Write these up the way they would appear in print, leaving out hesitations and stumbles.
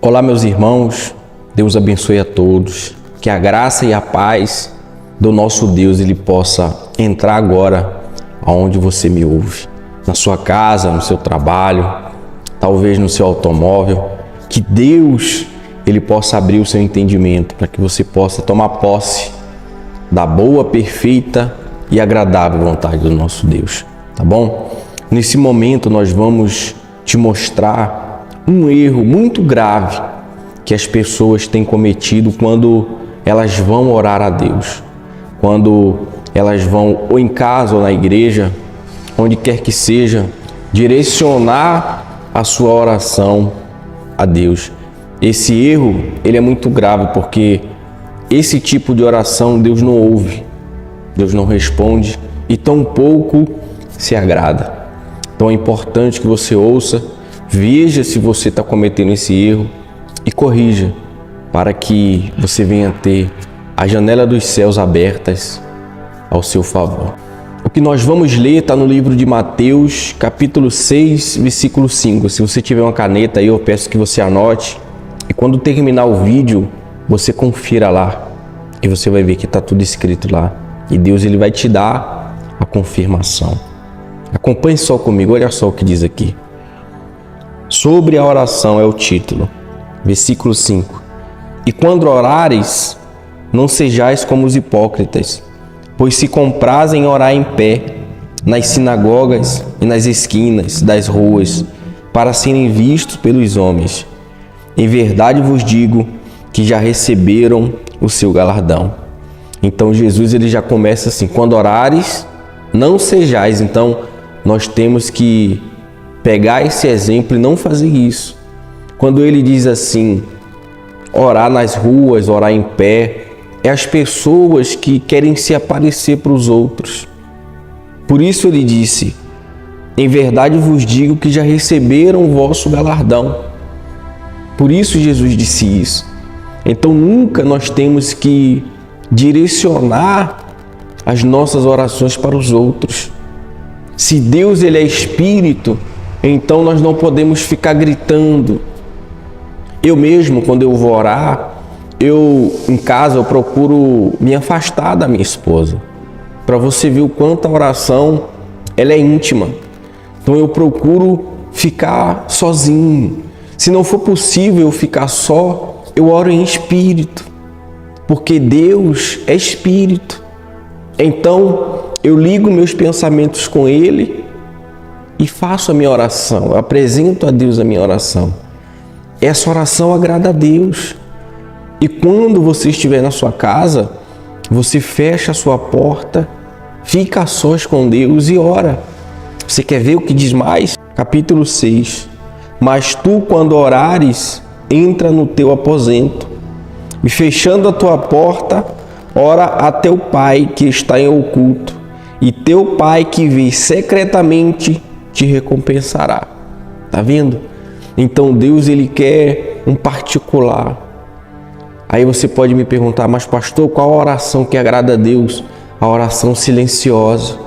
Olá, meus irmãos, Deus abençoe a todos, que a graça e a paz do nosso Deus Ele possa entrar agora aonde você me ouve, na sua casa, no seu trabalho, talvez no seu automóvel, que Deus Ele possa abrir o seu entendimento para que você possa tomar posse da boa, perfeita e agradável vontade do nosso Deus, tá bom? Nesse momento nós vamos te mostrar um erro muito grave que as pessoas têm cometido quando elas vão orar a Deus, quando elas vão ou em casa ou na igreja, onde quer que seja, direcionar a sua oração a Deus. Esse erro, ele é muito grave porque esse tipo de oração Deus não ouve, Deus não responde e tampouco se agrada. Então é importante que você ouça, veja se você está cometendo esse erro e corrija, para que você venha ter a janela dos céus abertas ao seu favor. O que nós vamos ler está no livro de Mateus, capítulo 6, versículo 5. Se você tiver uma caneta aí, eu peço que você anote. E quando terminar o vídeo, você confira lá. E você vai ver que está tudo escrito lá. E Deus ele vai te dar a confirmação. Acompanhe só comigo, olha só o que diz aqui. Sobre a oração é o título, versículo 5. E quando orares, não sejais como os hipócritas, pois se comprazem orar em pé, nas sinagogas e nas esquinas das ruas, para serem vistos pelos homens. Em verdade vos digo que já receberam o seu galardão. Então Jesus ele já começa assim, quando orares, não sejais. Então nós temos que pegar esse exemplo e não fazer isso. Quando ele diz assim, orar nas ruas, orar em pé, é as pessoas que querem se aparecer para os outros. Por isso ele disse, em verdade vos digo que já receberam o vosso galardão. Por isso Jesus disse isso. Então nunca nós temos que direcionar as nossas orações para os outros. Se Deus ele é Espírito, então nós não podemos ficar gritando. Eu mesmo, quando eu vou orar, em casa eu procuro me afastar da minha esposa, para você ver o quanto a oração ela é íntima. Então eu procuro ficar sozinho. Se não for possível eu ficar só, eu oro em espírito, porque Deus é Espírito. Então eu ligo meus pensamentos com Ele e faço a minha oração, eu apresento a Deus a minha oração. Essa oração agrada a Deus. E quando você estiver na sua casa, você fecha a sua porta, fica a sós com Deus e ora. Você quer ver o que diz mais? Capítulo 6. Mas tu, quando orares, entra no teu aposento e fechando a tua porta, ora a teu Pai que está em oculto, e teu Pai que vê secretamente te recompensará. Tá vendo? Então Deus ele quer um particular. Aí você pode me perguntar, mas pastor, qual a oração que agrada a Deus? A oração silenciosa.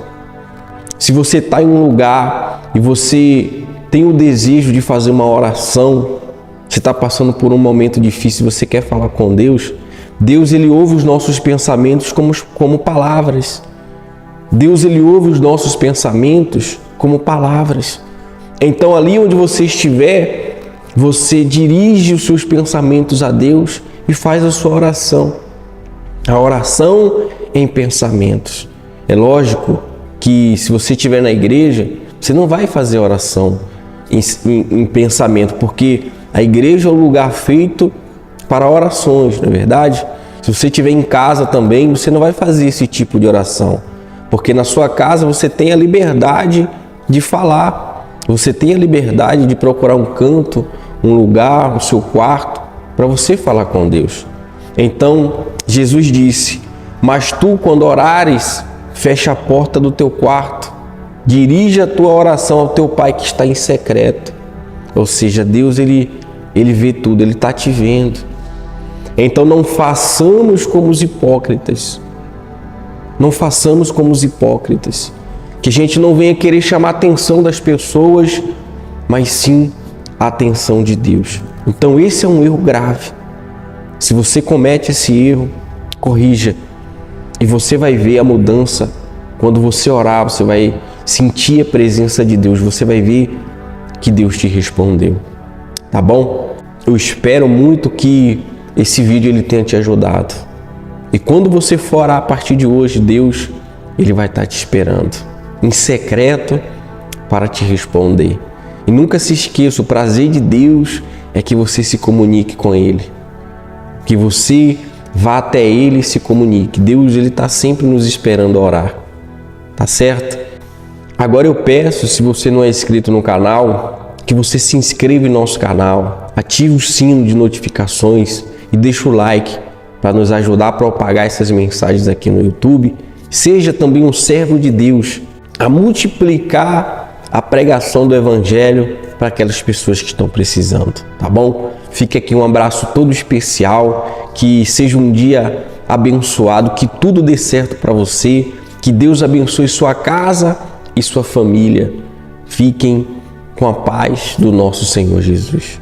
Se você está em um lugar e você tem o desejo de fazer uma oração, você está passando por um momento difícil, você quer falar com Deus, Deus ele ouve os nossos pensamentos como palavras. Deus ele ouve os nossos pensamentos como palavras. Então ali onde você estiver, você dirige os seus pensamentos a Deus e faz a sua oração. A oração em pensamentos. É lógico que se você estiver na igreja, você não vai fazer oração em pensamento, porque a igreja é o lugar feito para orações, não é verdade? Se você estiver em casa também, você não vai fazer esse tipo de oração, porque na sua casa você tem a liberdade de falar. Você tem a liberdade de procurar um canto, um lugar, o seu quarto, para você falar com Deus. Então, Jesus disse, mas tu, quando orares, fecha a porta do teu quarto, dirige a tua oração ao teu Pai que está em secreto. Ou seja, Deus, ele vê tudo, Ele está te vendo. Então, não façamos como os hipócritas. Não façamos como os hipócritas. Que a gente não venha querer chamar a atenção das pessoas, mas sim a atenção de Deus. Então esse é um erro grave. Se você comete esse erro, corrija. E você vai ver a mudança. Quando você orar, você vai sentir a presença de Deus. Você vai ver que Deus te respondeu. Tá bom? Eu espero muito que esse vídeo ele tenha te ajudado. E quando você for orar a partir de hoje, Deus, ele vai estar te esperando em secreto para te responder. E nunca se esqueça, o prazer de Deus é que você se comunique com Ele. Que você vá até Ele e se comunique. Deus, ele está sempre nos esperando orar. Tá certo? Agora eu peço, se você não é inscrito no canal, que você se inscreva em nosso canal, ative o sino de notificações e deixe o like para nos ajudar a propagar essas mensagens aqui no YouTube. Seja também um servo de Deus a multiplicar a pregação do Evangelho para aquelas pessoas que estão precisando, tá bom? Fica aqui um abraço todo especial, que seja um dia abençoado, que tudo dê certo para você, que Deus abençoe sua casa e sua família. Fiquem com a paz do nosso Senhor Jesus.